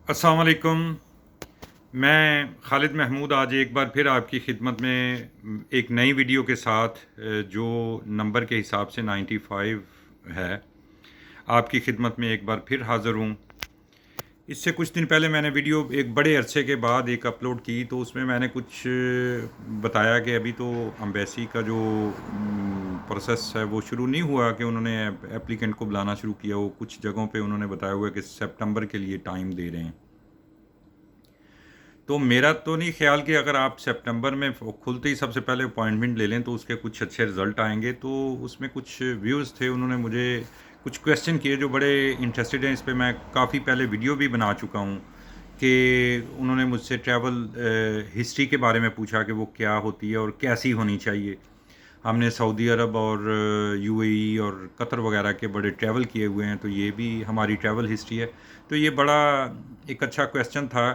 अस्सलाम वालेकुम। मैं खालिद महमूद आज एक बार फिर आपकी खिदमत में एक नई वीडियो के साथ जो नंबर के हिसाब से 95 है, आपकी खिदमत में एक बार फिर हाज़िर हूँ। इससे कुछ दिन पहले मैंने वीडियो एक बड़े अरसे के बाद एक अपलोड की, तो उसमें मैंने कुछ बताया कि अभी तो अम्बेसी का जो प्रोसेस है वो शुरू नहीं हुआ कि उन्होंने एप्लीकेंट को बुलाना शुरू किया। वो कुछ जगहों पे उन्होंने बताया हुआ है कि सितंबर के लिए टाइम दे रहे हैं। तो मेरा तो नहीं ख्याल कि अगर आप सितंबर में खुलते ही सबसे पहले अपॉइंटमेंट ले लें तो उसके कुछ अच्छे रिज़ल्ट आएंगे। तो उसमें कुछ व्यूज़ थे, उन्होंने मुझे कुछ क्वेश्चन किए जो बड़े इंटरेस्टेड हैं। इस पे मैं काफ़ी पहले वीडियो भी बना चुका हूँ कि उन्होंने मुझसे ट्रैवल हिस्ट्री के बारे में पूछा कि वो क्या होती है और कैसी होनी चाहिए। हमने सऊदी अरब और यूएई और कतर वगैरह के बड़े ट्रैवल किए हुए हैं, तो ये भी हमारी ट्रैवल हिस्ट्री है। तो ये बड़ा एक अच्छा क्वेश्चन था,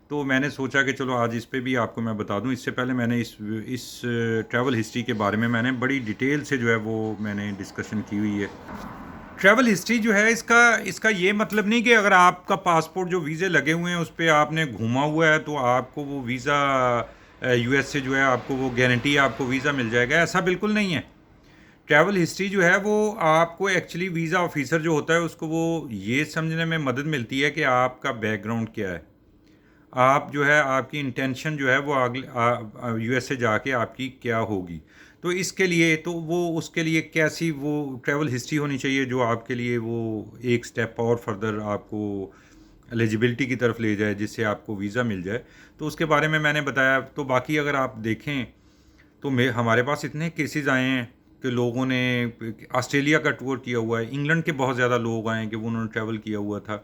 तो मैंने सोचा कि चलो आज इस पे भी आपको मैं बता दूं। इससे पहले मैंने इस ट्रैवल हिस्ट्री के बारे में मैंने बड़ी डिटेल से जो है वो मैंने डिस्कशन की हुई है। ट्रैवल हिस्ट्री जो है इसका इसका ये मतलब नहीं कि अगर आपका पासपोर्ट जो वीज़े लगे हुए हैं उस पर आपने घूमा हुआ है तो आपको वो वीज़ा यूएस से जो है आपको वो गारंटी आपको वीज़ा मिल जाएगा, ऐसा बिल्कुल नहीं है। ट्रैवल हिस्ट्री जो है वो आपको एक्चुअली वीज़ा ऑफिसर जो होता है उसको वो ये समझने में मदद मिलती है कि आपका बैकग्राउंड क्या है। आप जो है आपकी इंटेंशन जो है वो अगले यूएसए जाके आपकी क्या होगी। तो इसके लिए तो वो उसके लिए कैसी वो ट्रैवल हिस्ट्री होनी चाहिए जो आपके लिए वो एक स्टेप और फर्दर आपको एलिजिबिलिटी की तरफ ले जाए, जिससे आपको वीज़ा मिल जाए। तो उसके बारे में मैंने बताया। तो बाकी अगर आप देखें तो मैं हमारे पास इतने केसेस आए हैं कि लोगों ने ऑस्ट्रेलिया का टूर किया हुआ है, इंग्लैंड के बहुत ज़्यादा लोग आए हैं कि वो उन्होंने ट्रैवल किया हुआ था,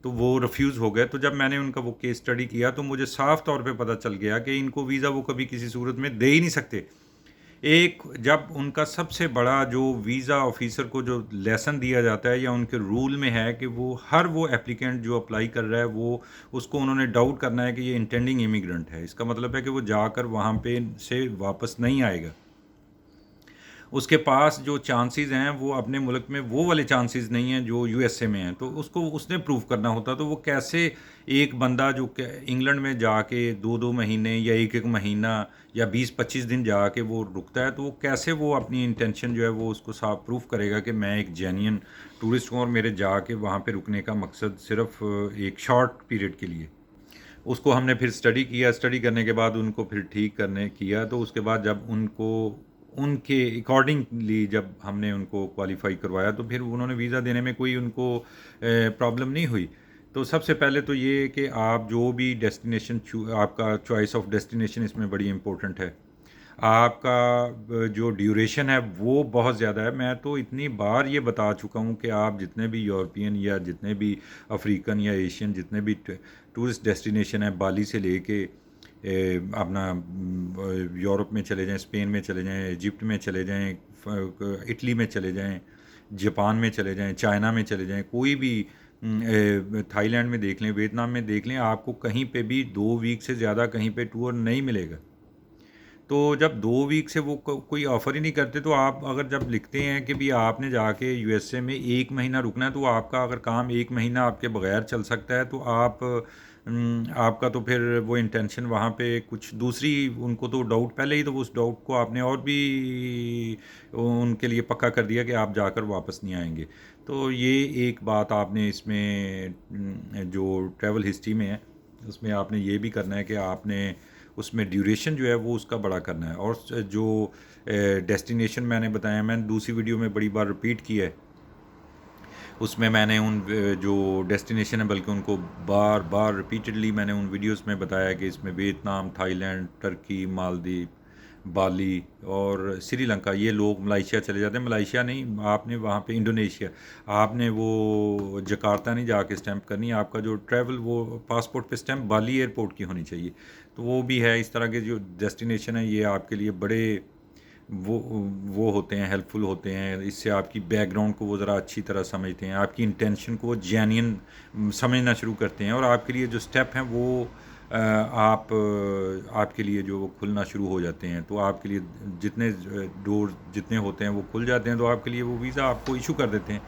तो वो रिफ्यूज़ हो गए। तो जब मैंने उनका वो केस स्टडी किया तो मुझे साफ तौर पे पता चल गया कि इनको वीज़ा वो कभी किसी सूरत में दे ही नहीं सकते। एक जब उनका सबसे बड़ा जो वीज़ा ऑफिसर को जो लेसन दिया जाता है या उनके रूल में है कि वो हर वो एप्लीकेंट जो अप्लाई कर रहा है वो उसको उन्होंने डाउट करना है कि ये इंटेंडिंग इमिग्रेंट है। इसका मतलब है कि वो जाकर वहाँ पे से वापस नहीं आएगा। उसके पास जो चांसेस हैं वो अपने मुल्क में वो वाले चांसेस नहीं हैं जो यूएसए में हैं, तो उसको उसने प्रूव करना होता। तो वो कैसे एक बंदा जो इंग्लैंड में जाके 2-2 महीने या एक महीना या 20-25 दिन जाके वो रुकता है, तो वो कैसे वो अपनी इंटेंशन जो है वो उसको साफ प्रूफ करेगा कि मैं एक जेन्युइन टूरिस्ट हूँ और मेरे जाके वहाँ पे रुकने का मकसद सिर्फ एक शॉर्ट पीरियड के लिए। उसको हमने फिर स्टडी किया, स्टडी करने के बाद उनको फिर ठीक करने किया। तो उसके बाद जब उनको उनके अकॉर्डिंगली जब हमने उनको क्वालिफाई करवाया तो फिर उन्होंने वीज़ा देने में कोई उनको प्रॉब्लम नहीं हुई। तो सबसे पहले तो ये कि आप जो भी डेस्टिनेशन आपका चॉइस ऑफ डेस्टिनेशन इसमें बड़ी इम्पोर्टेंट है। आपका जो ड्यूरेशन है वो बहुत ज़्यादा है। मैं तो इतनी बार ये बता चुका हूँ कि आप जितने भी यूरोपियन या जितने भी अफ्रीकन या एशियन जितने भी टूरिस्ट डेस्टिनेशन है, बाली से लेके अपना यूरोप में चले जाएं, स्पेन में चले जाएं, इजिप्ट में चले जाएं, इटली में चले जाएं, जापान में चले जाएं, चाइना में चले जाएं, कोई भी थाईलैंड में देख लें, वियतनाम में देख लें, आपको कहीं पे भी 2 वीक से ज़्यादा कहीं पे टूर नहीं मिलेगा। तो जब 2 वीक से वो कोई ऑफ़र ही नहीं करते, तो आप अगर जब लिखते हैं कि भी आपने जाके यूएसए में 1 महीना रुकना है, तो आपका अगर काम 1 महीना आपके बगैर चल सकता है तो आपका तो फिर वो इंटेंशन वहाँ पे कुछ दूसरी, उनको तो डाउट पहले ही, तो उस डाउट को आपने और भी उनके लिए पक्का कर दिया कि आप जाकर वापस नहीं आएंगे। तो ये एक बात आपने इसमें जो ट्रैवल हिस्ट्री में है उसमें आपने ये भी करना है कि आपने उसमें ड्यूरेशन जो है वो उसका बड़ा करना है। और जो डेस्टिनेशन मैंने बताया, मैंने दूसरी वीडियो में बड़ी बार रिपीट किया है, उसमें मैंने उन जो डेस्टिनेशन है बल्कि उनको बार बार रिपीटेडली मैंने उन वीडियोस में बताया कि इसमें वियतनाम, थाईलैंड, टर्की, मालदीव, बाली और श्रीलंका, ये लोग मलाइशिया चले जाते हैं। मलाइशिया नहीं, आपने वहाँ पे इंडोनेशिया, आपने वो जकार्ता नहीं जाके स्टैंप करनी, आपका जो ट्रैवल वो पासपोर्ट पे स्टैंप बाली एयरपोर्ट की होनी चाहिए। तो वो भी है। इस तरह के जो डेस्टिनेशन है ये आपके लिए बड़े वो वो होते हैं, हेल्पफुल होते हैं। इससे आपकी बैकग्राउंड को वो ज़रा अच्छी तरह समझते हैं, आपकी इंटेंशन को वो जेन्युइन समझना शुरू करते हैं, और आपके लिए जो स्टेप हैं वो आपके लिए जो वो खुलना शुरू हो जाते हैं। तो आपके लिए जितने डोर जितने होते हैं वो खुल जाते हैं, तो आपके लिए वो वीज़ा आपको इशू कर देते हैं।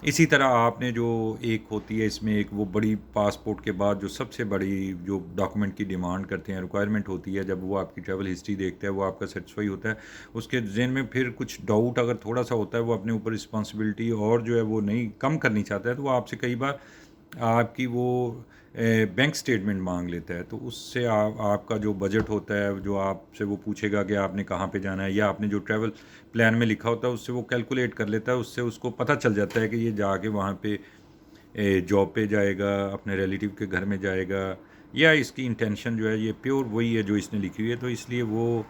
इसी तरह आपने जो एक होती है इसमें एक वो बड़ी पासपोर्ट के बाद जो सबसे बड़ी जो डॉक्यूमेंट की डिमांड करते हैं, रिक्वायरमेंट होती है, जब वो आपकी ट्रैवल हिस्ट्री देखता है, वो आपका सेटिस्फाई होता है, उसके जहन में फिर कुछ डाउट अगर थोड़ा सा होता है, वो अपने ऊपर रिस्पॉन्सिबिलिटी और जो है वो नहीं कम करनी चाहता है, तो वो आपसे कई बार आपकी वो बैंक स्टेटमेंट मांग लेता है। तो उससे आपका जो बजट होता है, जो आपसे वो पूछेगा कि आपने कहाँ पे जाना है, या आपने जो ट्रैवल प्लान में लिखा होता है उससे वो कैलकुलेट कर लेता है, उससे उसको पता चल जाता है कि ये जाके वहाँ पे जॉब पे जाएगा, अपने रिलेटिव के घर में जाएगा, या इसकी इंटेंशन जो है ये प्योर वही है जो इसने लिखी हुई है। तो इसलिए वो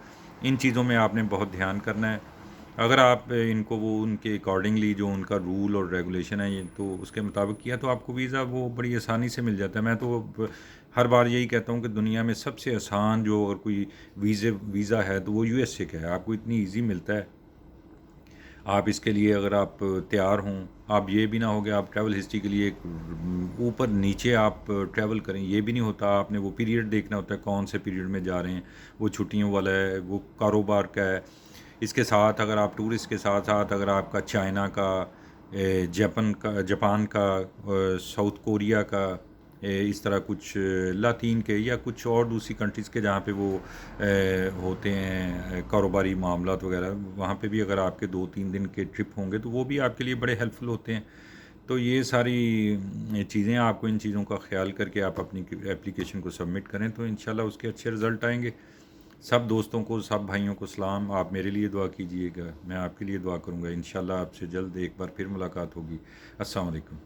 इन चीज़ों में आपने बहुत ध्यान करना है। अगर आप इनको वो उनके अकॉर्डिंगली जो उनका रूल और रेगुलेशन है ये, तो उसके मुताबिक किया तो आपको वीज़ा वो बड़ी आसानी से मिल जाता है। मैं तो हर बार यही कहता हूँ कि दुनिया में सबसे आसान जो अगर कोई वीज़ा है तो वो यूएसए का है। आपको इतनी ईजी मिलता है। आप इसके लिए अगर आप तैयार हों, आप ये भी ना हो कि आप ट्रैवल हिस्ट्री के लिए ऊपर नीचे आप ट्रैवल करें, ये भी नहीं होता। आपने वो पीरियड देखना होता है, कौन से पीरियड में जा रहे हैं, वो छुट्टियों वाला है, वो कारोबार का है। इसके साथ अगर आप टूरिस्ट के साथ साथ अगर आपका चाइना का, जापान का, साउथ कोरिया का, इस तरह कुछ लातीन के या कुछ और दूसरी कंट्रीज़ के जहाँ पे वो होते हैं कारोबारी मामलात वगैरह, वहाँ पे भी अगर आपके 2-3 दिन के ट्रिप होंगे तो वो भी आपके लिए बड़े हेल्पफुल होते हैं। तो ये सारी चीज़ें, आपको इन चीज़ों का ख्याल करके आप अपनी एप्लीकेशन को सबमिट करें तो इंशाल्लाह उसके अच्छे रिज़ल्ट आएंगे। सब दोस्तों को, सब भाइयों को सलाम। आप मेरे लिए दुआ कीजिएगा, मैं आपके लिए दुआ करूँगा। इंशाल्लाह आपसे जल्द एक बार फिर मुलाकात होगी। अस्सलाम वालेकुम।